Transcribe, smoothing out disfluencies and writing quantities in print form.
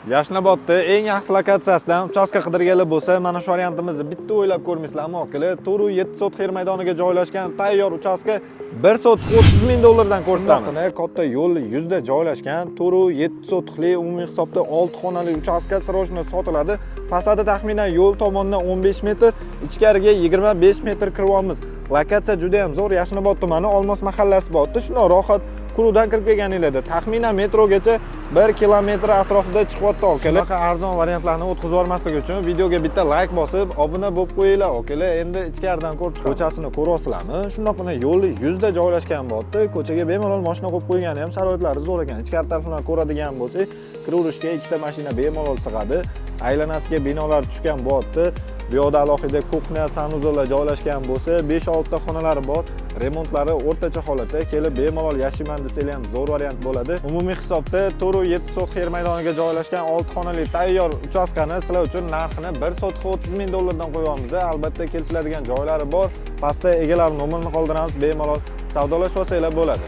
Yashnobodda eng yaxshi lokatsiyasidan uchastka qidirganlar bo'lsa, mana shu variantimizni bitta o'ylab ko'rmaysizlarmi, akalar? To'ru 7 sotix yer maydoniga joylashgan tayyor uchastka 1 sotix 30 ming dollardan ko'rsatamiz. Katta yo'l yuzida joylashgan to'ru 7 sotixli umumiy hisobda 6 xonali uchastka sirojno sotiladi. Fasadi taxminan yo'l tomonidan 15 metr, ichkariga 25 metr kiryapmiz. Lokatsiya juda ham zo'r. Yashnobod tumani Olmos mahallasi borda, shunday rohat Qurudan kirib kelganinglarda taxminan metrogacha 1 kilometr atrofida chiqyapti okalar. Shunaqa arzon variantlarni o'tkazib yubormaslik uchun videoga bitta like bosib, obuna bo'lib qo'yinglar okalar. Endi ichkaridan ko'rib chiqamiz. Ko'chasini ko'ryapsizlarmi? Shunaqana yo'l yuzda joylashgan bo'ldi. Ko'chaga bemalol mashina qo'yib qo'ygani ham sharoitlari zo'r ekan. Ichkari tarafdan ko'radigan bo'lsak, kiraverishga ikkita mashina bemalol sig'adi. Aylanasiga binolar tushgan bo'ldi. Bu yoqda alohida kuxnya, sanuzollar joylashgan bo'lsa, 5-6 ta xonalari bor. Remontlari o'rtacha holatda, kelib bemalol yashayman desanglar ham zo'r variant bo'ladi. Umumiy hisobda to'ru 7 sotix yer maydoniga joylashgan 6 xonali tayyor uchastkani sizlar uchun narxini 1 sotix 30 ming dollardan qo'yamiz. Albatta kelishiladigan joylari bor. Pastda egalar nomerini qoldiramiz, bemalol savdolashib olsanglar bo'ladi.